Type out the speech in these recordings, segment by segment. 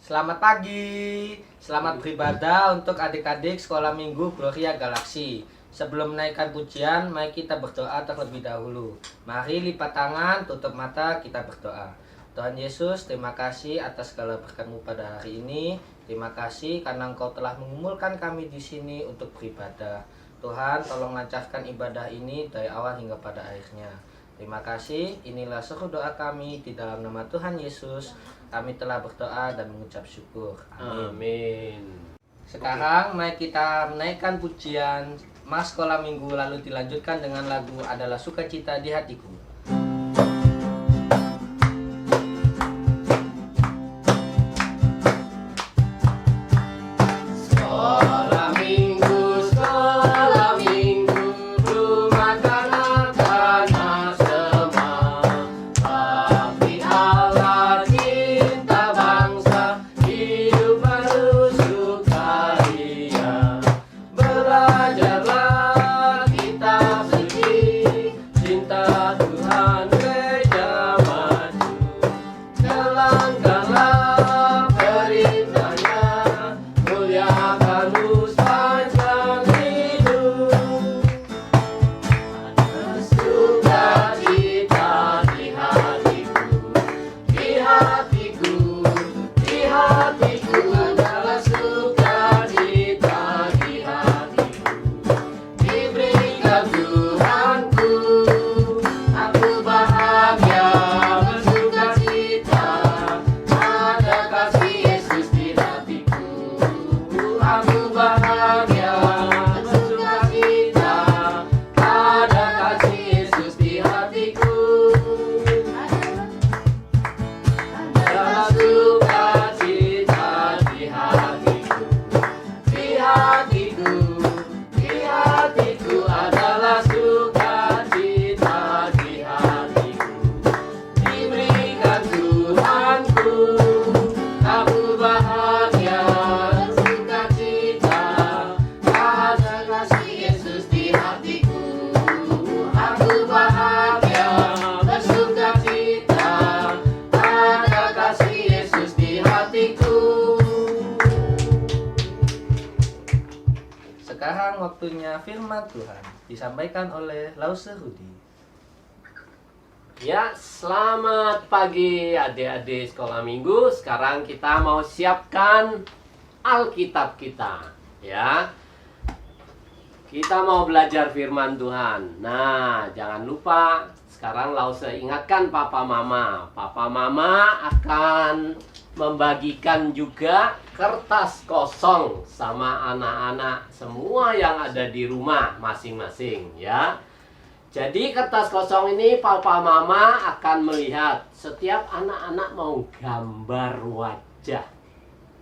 Selamat pagi, selamat beribadah untuk adik-adik sekolah minggu Gloria Galaksi. Sebelum menaikkan pujian, mari kita berdoa terlebih dahulu. Mari lipat tangan, tutup mata, kita berdoa. Tuhan Yesus, terima kasih atas segala berkat-Mu pada hari ini. Terima kasih karena Engkau telah mengumpulkan kami di sini untuk beribadah. Tuhan, tolong lancarkan ibadah ini dari awal hingga pada akhirnya. Terima kasih, inilah seru doa kami di dalam nama Tuhan Yesus. Kami telah berdoa dan mengucap syukur. Amin. Amin. Sekarang mari kita menaikkan pujian Mas Sekolah Minggu, lalu dilanjutkan dengan lagu Adalah Sukacita di Hatiku. Sekarang waktunya firman Tuhan disampaikan oleh Lause Rudi. Ya, selamat pagi adik-adik sekolah minggu. Sekarang kita mau siapkan Alkitab kita, ya. Kita mau belajar firman Tuhan. Nah, jangan lupa sekarang Lause ingatkan papa mama. Papa mama akan membagikan juga kertas kosong sama anak-anak semua yang ada di rumah masing-masing, ya. Jadi kertas kosong ini papa mama akan melihat setiap anak-anak mau gambar wajah.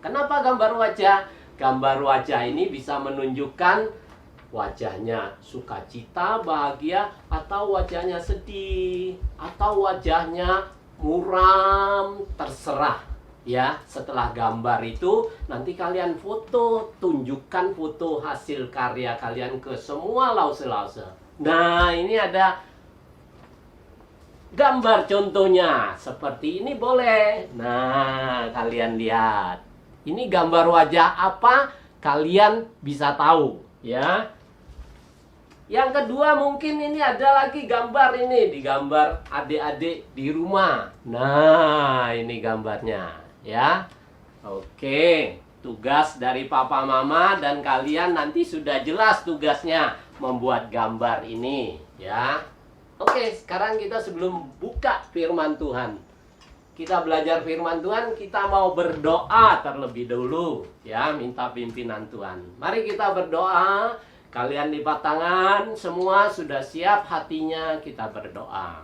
Kenapa gambar wajah? Gambar wajah ini bisa menunjukkan wajahnya sukacita, bahagia, atau wajahnya sedih, atau wajahnya muram, terserah. Ya, setelah gambar itu nanti kalian foto, tunjukkan foto hasil karya kalian ke semua lause-lause. Nah, ini ada gambar contohnya. Seperti ini boleh. Nah, kalian lihat. Ini gambar wajah apa? Kalian bisa tahu, ya. Yang kedua mungkin ini ada lagi gambar ini. Digambar adik-adik di rumah. Nah, ini gambarnya. Ya, oke. Tugas dari papa mama dan kalian nanti sudah jelas tugasnya membuat gambar ini, ya. Oke, sekarang kita sebelum buka firman Tuhan, kita belajar firman Tuhan, kita mau berdoa terlebih dahulu, ya, minta pimpinan Tuhan. Mari kita berdoa. Kalian lipat tangan, semua sudah siap hatinya, kita berdoa.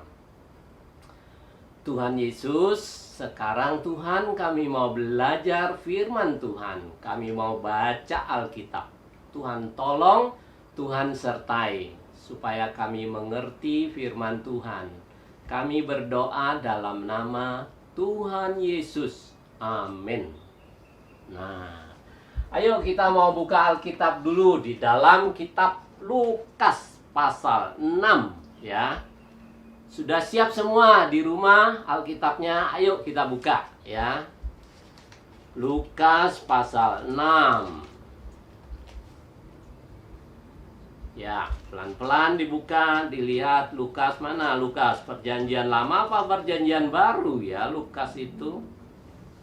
Tuhan Yesus, sekarang Tuhan kami mau belajar firman Tuhan. Kami mau baca Alkitab. Tuhan tolong, Tuhan sertai, supaya kami mengerti firman Tuhan. Kami berdoa dalam nama Tuhan Yesus. Amin. Nah, ayo kita mau buka Alkitab dulu di dalam kitab Lukas pasal 6, ya. Sudah siap semua di rumah Alkitabnya? Ayo kita buka, ya. Lukas pasal 6. Ya, pelan-pelan dibuka, dilihat Lukas mana? Lukas perjanjian lama apa perjanjian baru ya Lukas itu?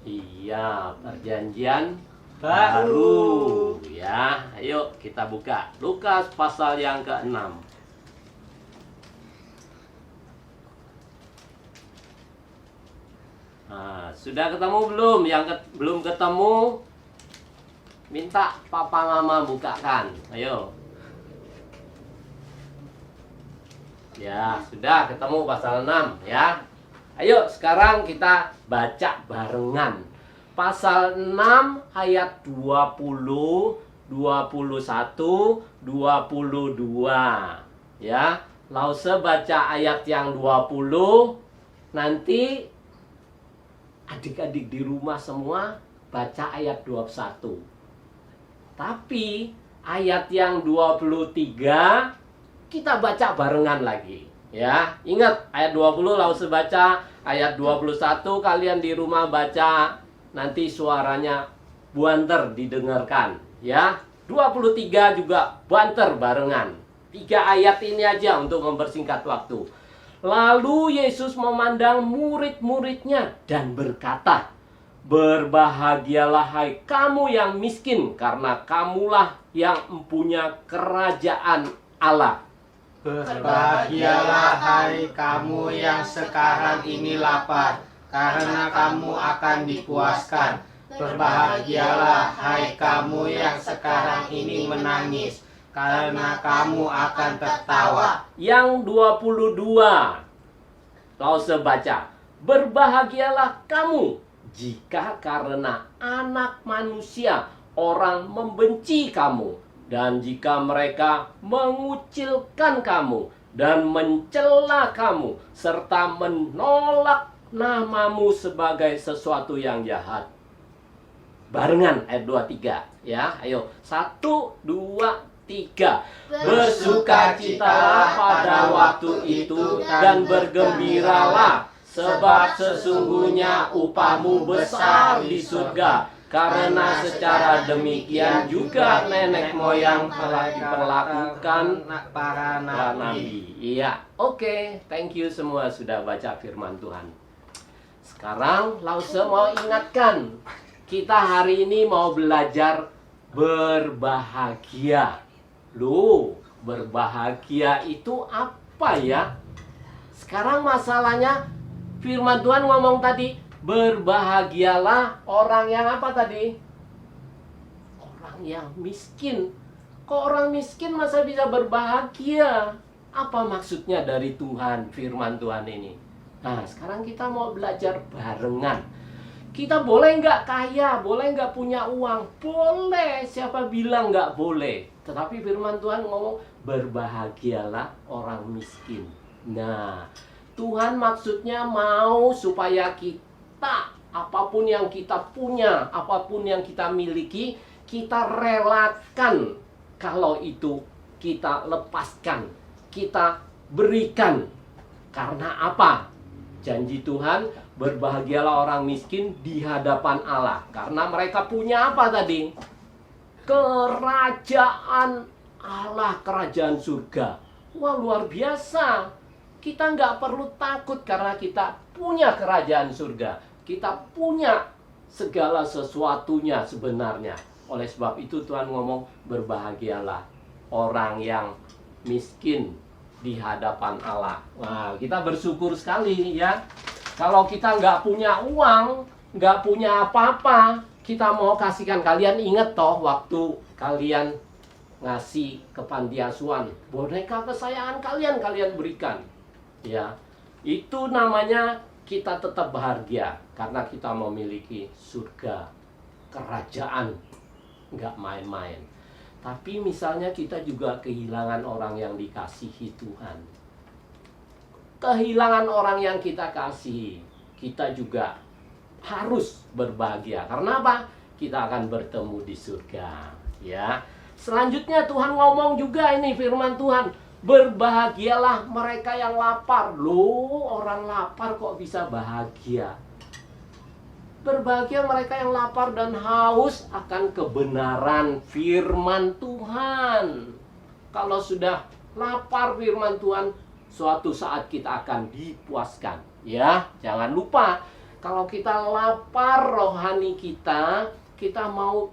Iya, perjanjian baru. Ya, ayo kita buka Lukas pasal yang ke-6. Nah, sudah ketemu belum? Yang belum ketemu, minta papa mama bukakan. Ayo. Ya, sudah ketemu pasal 6 ya. Ayo sekarang kita baca barengan. Pasal 6 ayat 20, 21, 22. Ya, Lause baca ayat yang 20. Nanti adik-adik di rumah semua baca ayat 21. Tapi ayat yang 23 kita baca barengan lagi. Ya, ingat ayat 20 Lause baca, ayat 21 kalian di rumah baca, nanti suaranya buanter didengarkan. Ya, 23 juga banter barengan. 3 ayat ini aja untuk mempersingkat waktu. Lalu Yesus memandang murid-muridnya dan berkata, "Berbahagialah hai kamu yang miskin, karena kamulah yang mempunyai kerajaan Allah. Berbahagialah hai kamu yang sekarang ini lapar, karena kamu akan dipuaskan. Berbahagialah hai kamu yang sekarang ini menangis, karena kamu akan tertawa." Yang 22 Lause baca, "Berbahagialah kamu jika karena anak manusia orang membenci kamu, dan jika mereka mengucilkan kamu dan mencela kamu, serta menolak namamu sebagai sesuatu yang jahat." Barengan ayat 23 ya. Ayo 1, 2, 3. "Bersukacitalah pada waktu itu dan bergembiralah, sebab sesungguhnya upahmu besar di surga. Karena secara demikian juga nenek moyang telah diperlakukan para nabi." Iya, oke. Thank you semua sudah baca firman Tuhan. Sekarang Lause mau ingatkan, kita hari ini mau belajar berbahagia. Loh, berbahagia itu apa ya? Sekarang masalahnya firman Tuhan ngomong tadi, berbahagialah orang yang apa tadi? Orang yang miskin. Kok orang miskin masa bisa berbahagia? Apa maksudnya dari Tuhan, firman Tuhan ini? Nah, sekarang kita mau belajar barengan. Kita boleh nggak kaya, boleh nggak punya uang? Boleh, siapa bilang nggak boleh? Tetapi firman Tuhan ngomong, berbahagialah orang miskin. Nah, Tuhan maksudnya mau supaya kita, apapun yang kita punya, apapun yang kita miliki, kita relakan. Kalau itu kita lepaskan, kita berikan. Karena apa? Janji Tuhan, berbahagialah orang miskin di hadapan Allah. Karena mereka punya apa tadi? Kerajaan Allah, kerajaan surga. Wah, luar biasa. Kita nggak perlu takut karena kita punya kerajaan surga. Kita punya segala sesuatunya sebenarnya. Oleh sebab itu Tuhan ngomong, berbahagialah orang yang miskin di hadapan Allah. Wah, kita bersyukur sekali ya. Kalau kita nggak punya uang, nggak punya apa-apa, kita mau kasihkan. Kalian ingat toh waktu kalian ngasih ke panti asuhan, boneka kesayangan kalian, kalian berikan. Ya, itu namanya kita tetap bahagia karena kita memiliki surga, kerajaan, nggak main-main. Tapi misalnya kita juga kehilangan orang yang dikasihi Tuhan, kehilangan orang yang kita kasih, kita juga harus berbahagia. Karena apa? Kita akan bertemu di surga. Ya. Selanjutnya Tuhan ngomong juga ini firman Tuhan, berbahagialah mereka yang lapar. Loh, orang lapar kok bisa bahagia? Berbahagia mereka yang lapar dan haus akan kebenaran firman Tuhan. Kalau sudah lapar firman Tuhan, suatu saat kita akan dipuaskan. Ya, jangan lupa, kalau kita lapar rohani kita, kita mau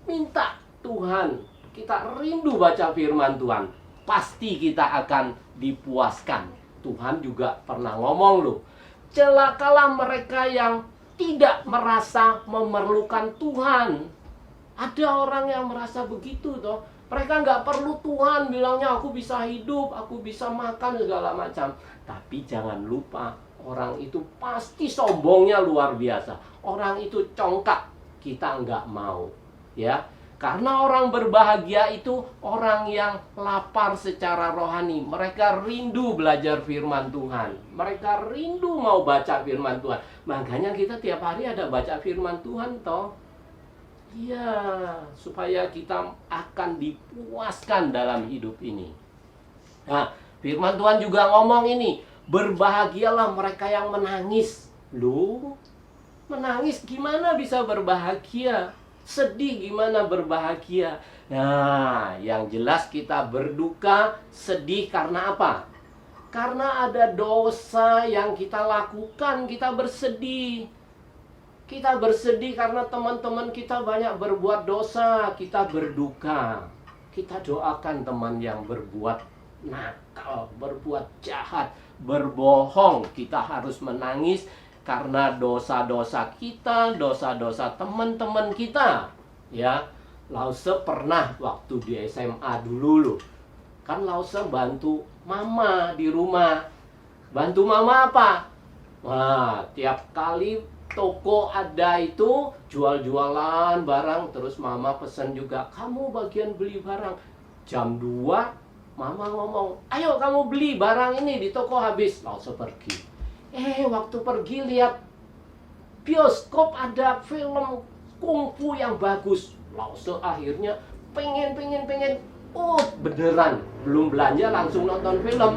minta Tuhan, kita rindu baca firman Tuhan, pasti kita akan dipuaskan. Tuhan juga pernah ngomong loh, celakalah mereka yang tidak merasa memerlukan Tuhan. Ada orang yang merasa begitu toh. Mereka nggak perlu Tuhan, bilangnya aku bisa hidup, aku bisa makan segala macam. Tapi jangan lupa, orang itu pasti sombongnya luar biasa. Orang itu congkak, kita nggak mau. Ya, karena orang berbahagia itu orang yang lapar secara rohani. Mereka rindu belajar firman Tuhan. Mereka rindu mau baca firman Tuhan. Makanya kita tiap hari ada baca firman Tuhan toh. Iya, supaya kita akan dipuaskan dalam hidup ini. Nah, firman Tuhan juga ngomong ini, berbahagialah mereka yang menangis. Loh, menangis gimana bisa berbahagia? Sedih gimana berbahagia? Nah, yang jelas kita berduka, sedih karena apa? Karena ada dosa yang kita lakukan, kita bersedih. Kita bersedih karena teman-teman kita banyak berbuat dosa, kita berduka. Kita doakan teman yang berbuat nakal, berbuat jahat, berbohong. Kita harus menangis karena dosa-dosa kita, dosa-dosa teman-teman kita. Ya, Lause pernah waktu di SMA dulu loh. Kan Lause bantu mama di rumah. Bantu mama apa? Wah, tiap kali toko ada itu jual-jualan barang, terus mama pesen juga, kamu bagian beli barang. Jam 2 mama ngomong, ayo kamu beli barang ini di toko habis. Lause pergi. Waktu pergi lihat bioskop ada film kungfu yang bagus. Lause akhirnya pengen. Oh, beneran. Belum belanja langsung nonton film.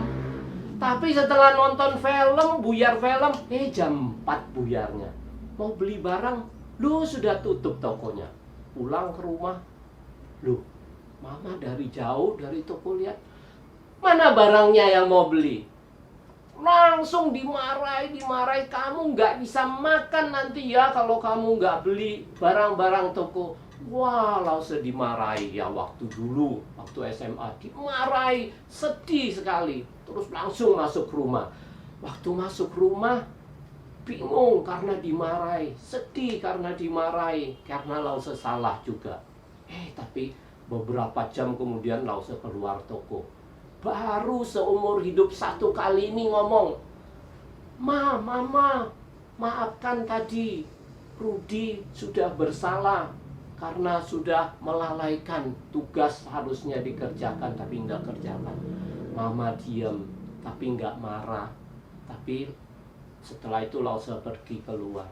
Tapi setelah nonton film, buyar film, jam 4 buyarnya. Mau beli barang, loh sudah tutup tokonya. Pulang ke rumah, loh, mama dari jauh dari toko lihat, mana barangnya yang mau beli? Langsung dimarahi, kamu nggak bisa makan nanti ya kalau kamu nggak beli barang-barang toko. Wah, Lause dimarahi ya waktu dulu, waktu SMA dimarahi, sedih sekali. Terus langsung masuk rumah. Waktu masuk rumah, bingung karena dimarahi, sedih karena dimarahi, karena Lause salah juga. Tapi beberapa jam kemudian Lause keluar toko. Baru seumur hidup satu kali ini ngomong, Mama, maafkan tadi, Rudi sudah bersalah karena sudah melalaikan tugas harusnya dikerjakan tapi nggak kerjakan. Mama diam tapi nggak marah. Tapi setelah itu Lause pergi keluar.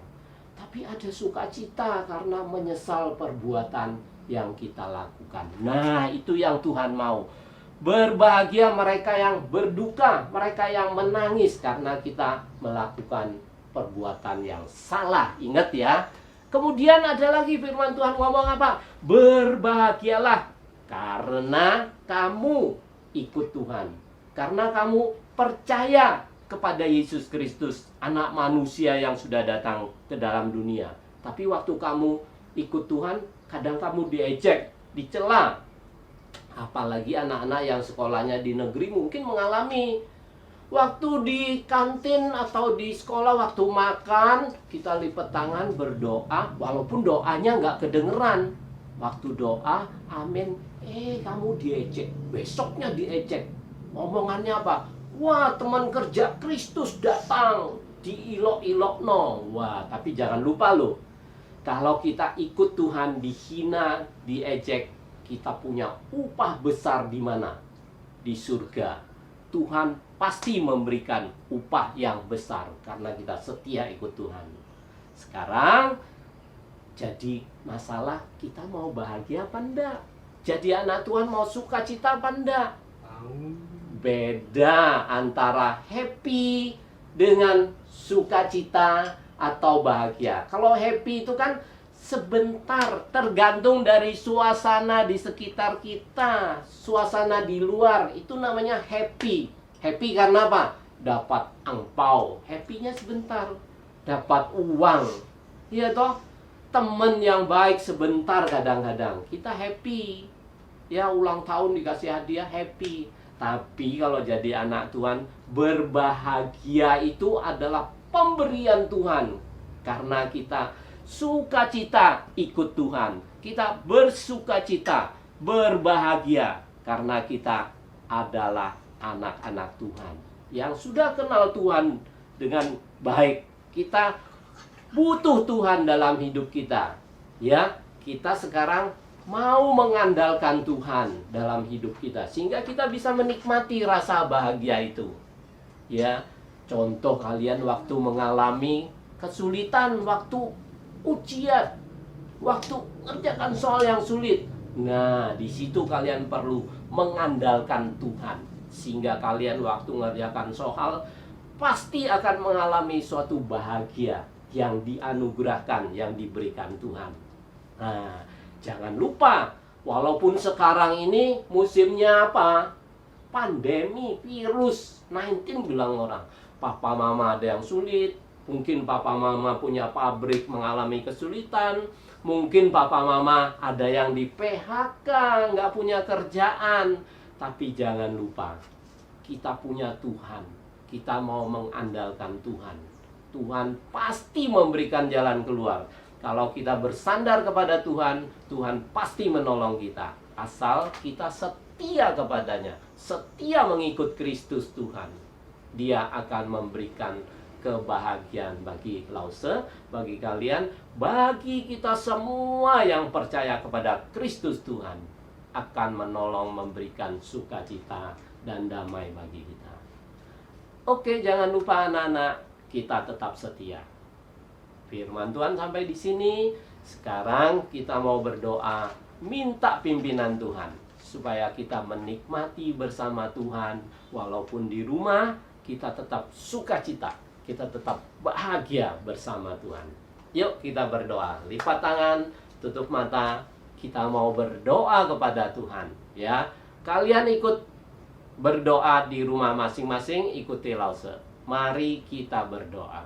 Tapi ada sukacita karena menyesal perbuatan yang kita lakukan. Nah, itu yang Tuhan mau. Berbahagia mereka yang berduka, mereka yang menangis karena kita melakukan perbuatan yang salah. Ingat ya. Kemudian ada lagi firman Tuhan ngomong apa? Berbahagialah karena kamu ikut Tuhan. Karena kamu percaya kepada Yesus Kristus, anak manusia yang sudah datang ke dalam dunia. Tapi waktu kamu ikut Tuhan, kadang kamu diejek, dicela. Apalagi anak-anak yang sekolahnya di negeri mungkin mengalami. Waktu di kantin atau di sekolah, waktu makan, kita lipat tangan berdoa, walaupun doanya nggak kedengeran. Waktu doa, amin, kamu diejek, besoknya diejek. Omongannya apa? Wah, teman kerja Kristus datang, diilok-ilok no. Wah, tapi jangan lupa loh, kalau kita ikut Tuhan dihina, diejek, kita punya upah besar di mana? Di surga. Tuhan pasti memberikan upah yang besar karena kita setia ikut Tuhan. Sekarang jadi masalah, kita mau bahagia apa enggak? Jadi anak Tuhan mau sukacita apa enggak? Beda antara happy dengan sukacita, atau bahagia. Kalau happy itu kan sebentar, tergantung dari suasana di sekitar kita, suasana di luar, itu namanya happy. Happy karena apa? Dapat angpau, happy-nya sebentar. Dapat uang, iya toh? Temen yang baik sebentar kadang-kadang kita happy. Ya, ulang tahun dikasih hadiah, happy. Tapi kalau jadi anak Tuhan, berbahagia itu adalah pemberian Tuhan. Karena kita sukacita ikut Tuhan. Kita bersukacita, berbahagia. Karena kita adalah anak-anak Tuhan yang sudah kenal Tuhan dengan baik. Kita butuh Tuhan dalam hidup kita. Ya, kita sekarang mau mengandalkan Tuhan dalam hidup kita sehingga kita bisa menikmati rasa bahagia itu. Ya, contoh kalian waktu mengalami kesulitan, waktu ujian, waktu ngerjakan soal yang sulit. Nah, di situ kalian perlu mengandalkan Tuhan sehingga kalian waktu ngerjakan soal pasti akan mengalami suatu bahagia yang dianugerahkan, yang diberikan Tuhan. Nah, jangan lupa, walaupun sekarang ini musimnya apa? Pandemi, virus 19 bilang orang. Papa mama ada yang sulit, mungkin papa mama punya pabrik mengalami kesulitan, mungkin papa mama ada yang di PHK, nggak punya kerjaan. Tapi jangan lupa, kita punya Tuhan. Kita mau mengandalkan Tuhan. Tuhan pasti memberikan jalan keluar. Kalau kita bersandar kepada Tuhan, Tuhan pasti menolong kita. Asal kita setia kepadanya, setia mengikut Kristus Tuhan. Dia akan memberikan kebahagiaan bagi Lause, bagi kalian, bagi kita semua yang percaya kepada Kristus Tuhan. Akan menolong, memberikan sukacita dan damai bagi kita. Oke, jangan lupa anak-anak, kita tetap setia. Firman Tuhan sampai di sini. Sekarang kita mau berdoa, minta pimpinan Tuhan supaya kita menikmati bersama Tuhan. Walaupun di rumah, kita tetap sukacita, kita tetap bahagia bersama Tuhan. Yuk kita berdoa. Lipat tangan, tutup mata. Kita mau berdoa kepada Tuhan. Ya, kalian ikut berdoa di rumah masing-masing, ikuti Lause. Mari kita berdoa.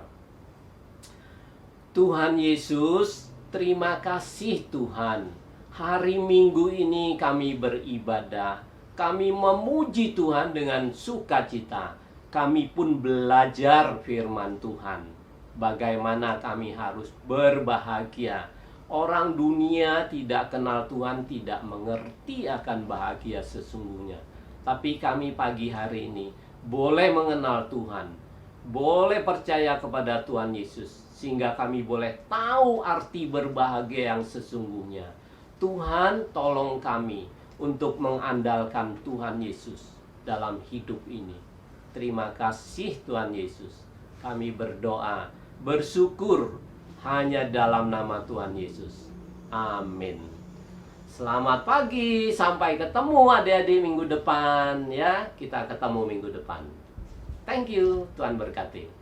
Tuhan Yesus, terima kasih Tuhan. Hari Minggu ini kami beribadah. Kami memuji Tuhan dengan sukacita. Kami pun belajar firman Tuhan. Bagaimana kami harus berbahagia. Orang dunia tidak kenal Tuhan, tidak mengerti akan bahagia sesungguhnya. Tapi kami pagi hari ini boleh mengenal Tuhan, boleh percaya kepada Tuhan Yesus, sehingga kami boleh tahu arti berbahagia yang sesungguhnya. Tuhan, tolong kami untuk mengandalkan Tuhan Yesus dalam hidup ini. Terima kasih Tuhan Yesus. Kami berdoa, bersyukur hanya dalam nama Tuhan Yesus. Amin. Selamat pagi, sampai ketemu adik-adik minggu depan ya. Kita ketemu minggu depan. Thank you, Tuhan berkati.